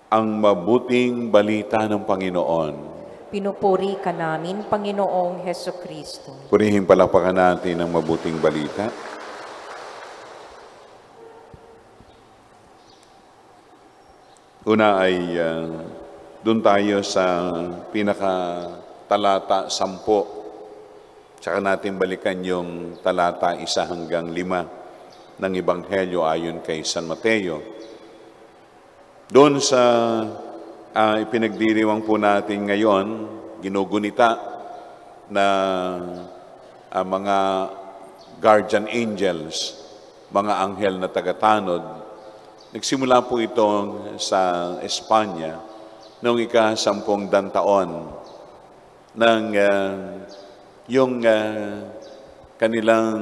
ang mabuting balita ng Panginoon. Pinupuri ka namin, Panginoong Hesukristo. Purihin palapakan natin ang mabuting balita. Una ay doon tayo sa pinaka-talata 10. Tsaka natin balikan yung talata 1 hanggang 5 ng Ebanghelyo ayon kay San Mateo. Doon sa ipinagdiriwang po natin ngayon, ginugunita na mga guardian angels, mga anghel na tagatanod. Nagsimula po ito sa Espanya noong ika-10 taon ng yung kanilang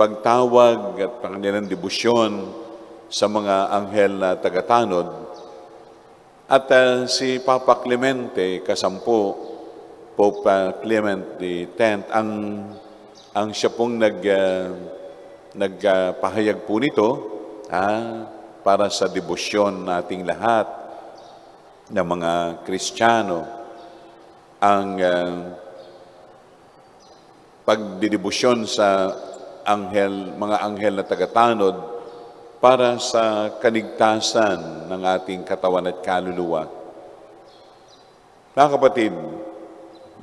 pagtawag at kanilang debosyon sa mga anghel na tagatanod. At si Papa Clemente X, Pope Clement X, ang siya pong nagpahayag po nito para sa debosyon nating lahat ng mga Kristiyano. Ang pagdidebosyon sa mga anghel na tagatanod para sa kaligtasan ng ating katawan at kaluluwa. Mga kapatid,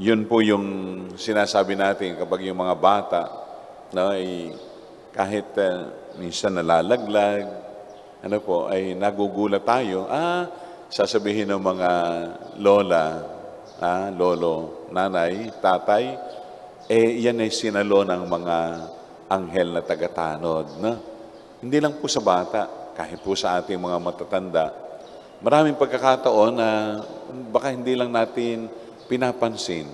yun po yung sinasabi natin kapag yung mga bata ay kahit minsan nalalaglag, ay nagugulat tayo. Sasabihin ng mga lola, lolo, nanay, tatay, yan ay sinalo ng mga anghel na tagatanod. Hindi lang po sa bata, kahit po sa ating mga matatanda. Maraming pagkakataon na baka hindi lang natin pinapansin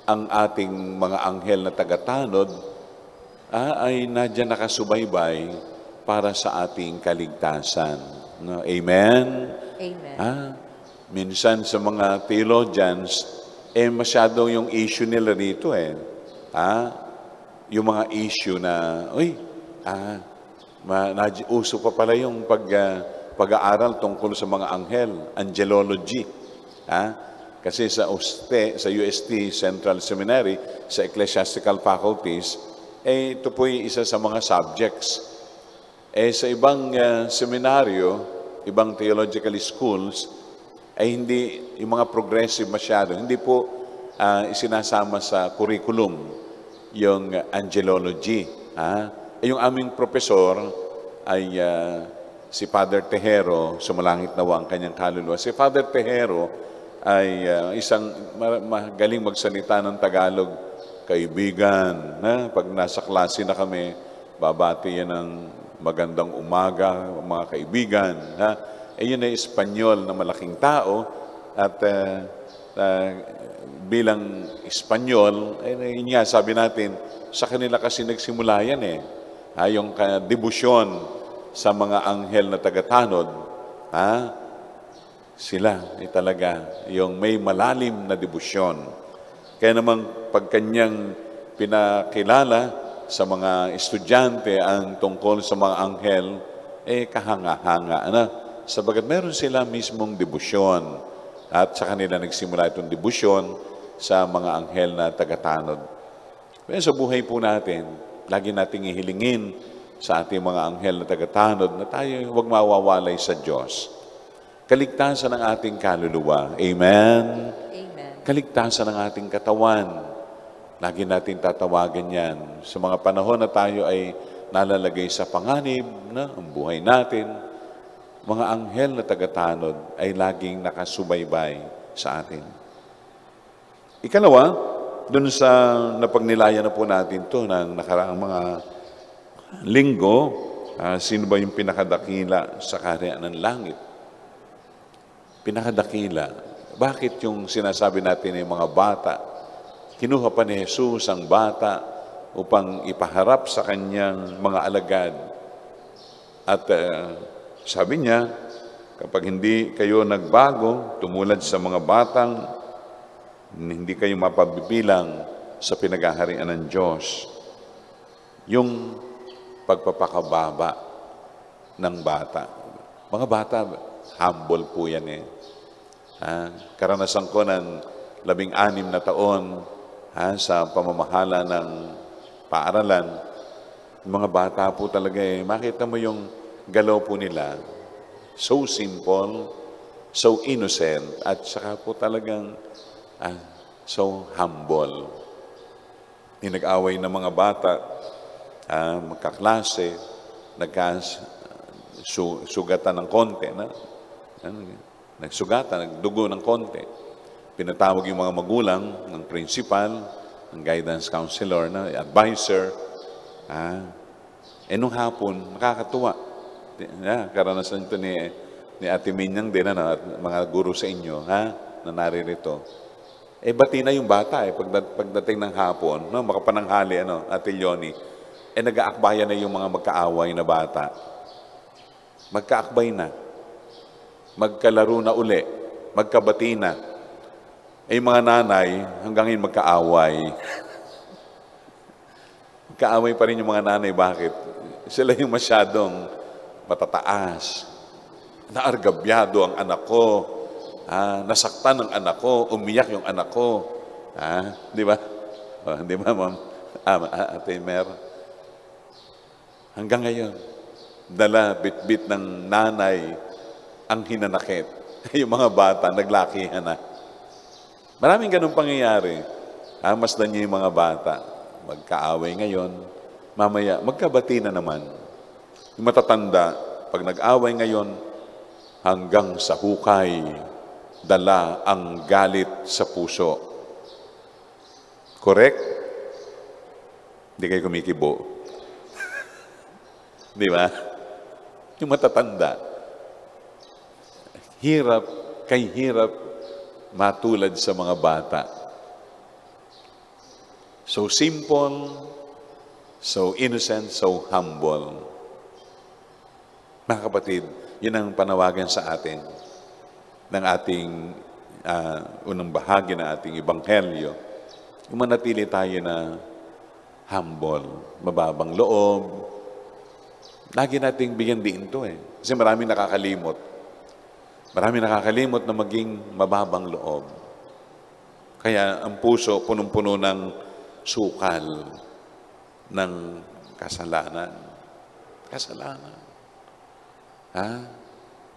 ang ating mga anghel na tagatanod ay nadyan nakasubaybay para sa ating kaligtasan. Amen? Amen. Minsan sa mga theologians, masyado yung issue nila rito yung mga issue na, uso pa pala yung pag-aaral tungkol sa mga anghel, angelology. Kasi sa UST Central Seminary, sa Ecclesiastical Faculties, ito po'y isa sa mga subjects. Sa ibang seminaryo, ibang theological schools, ay hindi, yung mga progressive masyado, hindi po isinasama sa curriculum yung angelology. Yung aming profesor ay si Father Tejero, sumalangit nawa ang kanyang kaluluwa. Si Father Tejero ay isang magaling magsalita ng Tagalog, kaibigan. Pag nasa klase na kami, babati yan ng magandang umaga, mga kaibigan. Yun ay Espanyol na malaking tao at bilang Espanyol, yun nga sabi natin, sa kanila kasi nagsimula yan yung debosyon sa mga anghel na tagatanod, sila talaga yung may malalim na debosyon. Kaya naman pag kanyang pinakilala sa mga estudyante ang tungkol sa mga anghel, kahanga-hanga. Sabagat meron sila mismong debosyon at sa kanila nagsimula itong debosyon sa mga anghel na tagatanod. Kaya sa buhay po natin, lagi nating ihilingin sa ating mga anghel na tagatanod na tayo huwag mawawalay sa Diyos. Kaligtasan ng ating kaluluwa. Amen? Amen. Kaligtasan ng ating katawan. Lagi natin tatawagan yan. Sa mga panahon na tayo ay nalalagay sa panganib, ang buhay natin, mga anghel na tagatanod ay laging nakasubaybay sa atin. Ikalawa, doon sa napagnilayan na po natin to ng nakaraang mga linggo, sino ba yung pinakadakila sa kaharian ng langit? Pinakadakila. Bakit yung sinasabi natin ng mga bata? Kinuha pa ni Jesus ang bata upang ipaharap sa kanyang mga alagad. At sabi niya, kapag hindi kayo nagbago, tumulad sa mga batang, hindi kayo mapabibilang sa pinagaharian ng Diyos. Yung pagpapakababa ng bata. Mga bata, humble po yan eh. Karanasan ko ng 16 na taon sa pamamahala ng paaralan. Yung mga bata po talaga eh, makita mo yung galaw po nila. So simple, so innocent, at saka po talagang so humble. Yung nag-away ng mga bata, magkaklase, sugatan ng konti, nagsugatan, nagdugo ng konti. Pinatawag yung mga magulang, ng principal, ng guidance counselor, advisor. Nung hapon, nakakatuwa. Karanasan ito ni Ate Minyang din, at mga guro sa inyo, na naririto. Bati na yung bata pagdating ng hapon, makapananghali, Ate Leonie, nag-aakbayan na yung mga magkaaway na bata. Magkaakbay na. Magkalaro na uli. Magkabati na. Yung mga nanay, hanggang ngayon magkaaway. Magkaaway pa rin yung mga nanay. Bakit? Sila yung masyadong matataas. Naargabyado ang anak ko. Nasaktan ang anak ko. Umiyak yung anak ko. Di ba? Di ba, Ma'am? Ate Mer? Hanggang ngayon, dala, bit-bit ng nanay ang hinanakit. Yung mga bata, naglakihan na. Maraming ganun pangyayari. Masdan niyo yung mga bata. Magkaaway ngayon, mamaya, magkabati na naman. Yung matatanda, pag nag-away ngayon, hanggang sa hukay, dala ang galit sa puso. Correct? Hindi kayo kumikibo. Di ba? Yung matatanda, hirap matulad sa mga bata. So simple, so innocent, so humble. Mga kapatid, yun ang panawagan sa atin ng ating unang bahagi ng ating ebanghelyo. Manatili tayo na humble, mababang loob. Lagi nating bigyan din ito eh. Kasi maraming nakakalimot. Maraming nakakalimot na maging mababang loob. Kaya ang puso punong-puno ng sukal ng kasalanan. Kasalanan.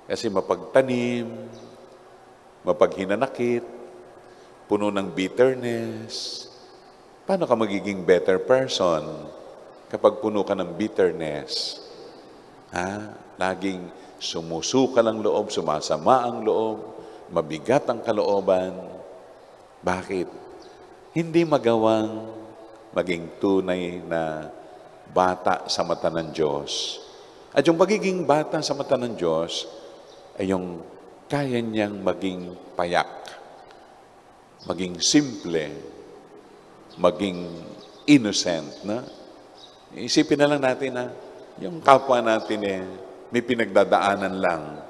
Kasi mapagtanim, mapaghinanakit, puno ng bitterness. Paano ka magiging better person kapag puno ka ng bitterness? Laging sumusuka ang loob, sumasama ang loob, mabigat ang kalooban. Bakit? Hindi magawang maging tunay na bata sa mata ng Diyos. At yung pagiging bata sa mata ng Diyos ay yung kaya niyang maging payak, maging simple, maging innocent. Isipin na lang natin yung kapwa natin may pinagdadaanan lang.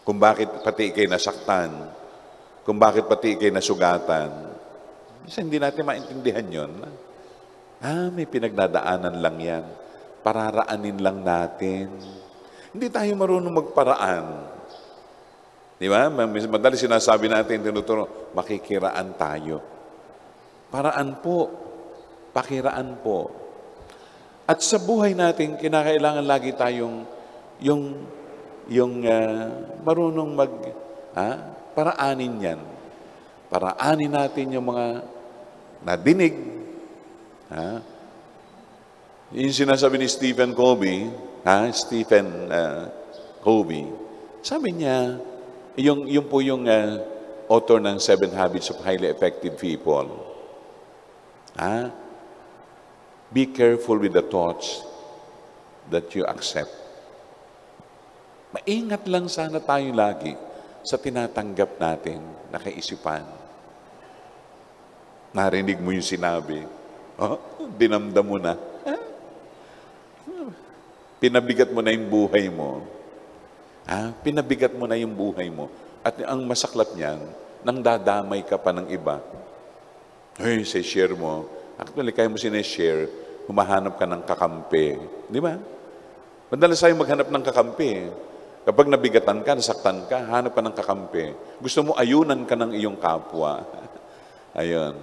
Kung bakit pati ikay nasaktan, kung bakit pati ikay nasugatan. Kasi hindi natin maintindihan yun. May pinagdadaanan lang yan. Pararaanin lang natin. Hindi tayo marunong magparaan. Di ba? Madali sinasabi natin, tinuturo, makikiraan tayo. Paraan po. Pakiraan po. At sa buhay natin, kinakailangan lagi tayong marunong paraanin yan. Paraanin natin yung mga nadinig. Yung sinasabi ni Stephen Covey, sabi niya, yung po yung author ng 7 Habits of Highly Effective People. Be careful with the thoughts that you accept. Maingat lang sana tayo lagi sa tinatanggap natin na kaisipan. Narinig mo yung sinabi, dinamdam mo na. Pinabigat mo na yung buhay mo. Pinabigat mo na yung buhay mo. At ang masaklap niyan, nang dadamay ka pa ng iba. Share mo. Actually, kaya mo sineshare, humahanap ka ng kakampi. Di ba? Madalas tayo maghanap ng kakampi. Kapag nabigatan ka, nasaktan ka, hanap ka ng kakampi. Gusto mo ayunan ka ng iyong kapwa. Ayun.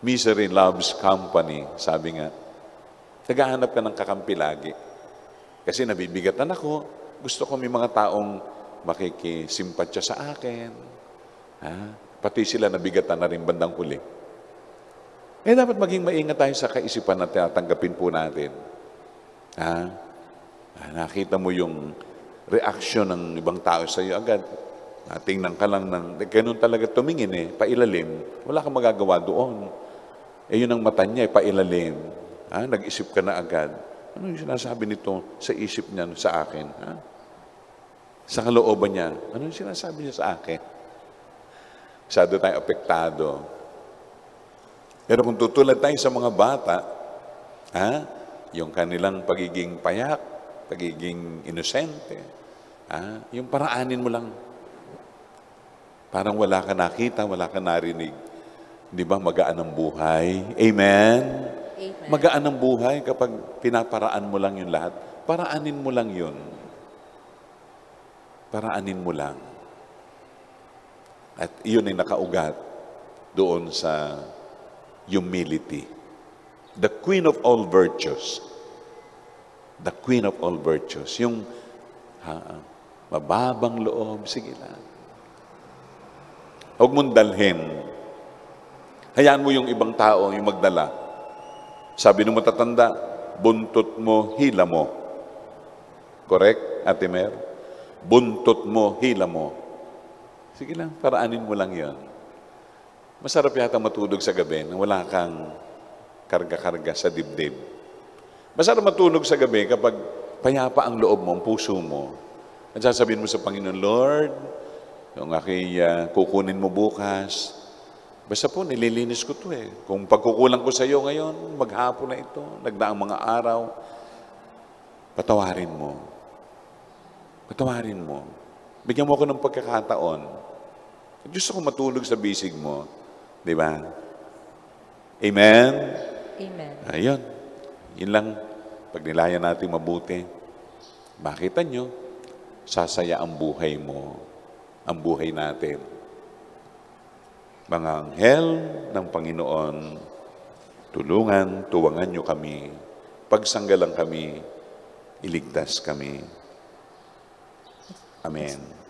Misery loves company, sabi nga. Naghahanap ka ng kakampi lagi. Kasi nabibigatan ako. Gusto ko may mga taong makikisimpatya sa akin. Ha? Pati sila nabigatan na rin bandang huli. Dapat maging maingat tayo sa kaisipan na tinatanggapin po natin. Ha? Nakita mo yung reaksyon ng ibang tao sa iyo agad. Tingnan ka lang ganun talaga tumingin pailalim. Wala kang magagawa doon. Yun ang mata niya, pailalim. Nag-isip ka na agad. Ano yung sinasabi nito sa isip niya sa akin? Sa kalooban niya, ano yung sinasabi niya sa akin? Masyado tayong apektado. Pero kung tutulad tayo sa mga bata, yung kanilang pagiging payak, pagiging inosente, yung paraanin mo lang. Parang wala ka nakita, wala ka narinig. Di ba, magaan ang buhay? Amen? Amen. Magaan ang buhay kapag pinaparaan mo lang yung lahat. Paraanin mo lang yun. Paraanin mo lang. At iyon ay nakaugat doon sa humility. The queen of all virtues. The queen of all virtues. Yung mababang loob, sige lang. Huwag mong dalhin. Hayaan mo yung ibang tao, yung magdala. Sabi ng matatanda, buntot mo, hila mo. Correct, Ate Mer? Buntot mo, hila mo. Sige lang, paraanin mo lang yon. Masarap yata matulog sa gabi nang wala kang karga-karga sa dibdib. Masarap matulog sa gabi kapag payapa ang loob mo, ang puso mo. At sasabihin mo sa Panginoon, Lord, yung kukunin mo bukas, basta po, nililinis ko to Kung pagkukulang ko sa iyo ngayon, maghapon na ito, nagdaang mga araw, patawarin mo. Patawarin mo. Bigyan mo ako ng pagkakataon. Gusto ko matulog sa bisig mo. Di ba? Amen? Amen. Ayun. Yun lang. Pag nilayan natin mabuti, makita nyo, sasaya ang buhay mo. Ang buhay natin. Mga anghel ng Panginoon, tulungan, tuwangan nyo kami. Pagsanggalang kami, iligtas kami. Amen.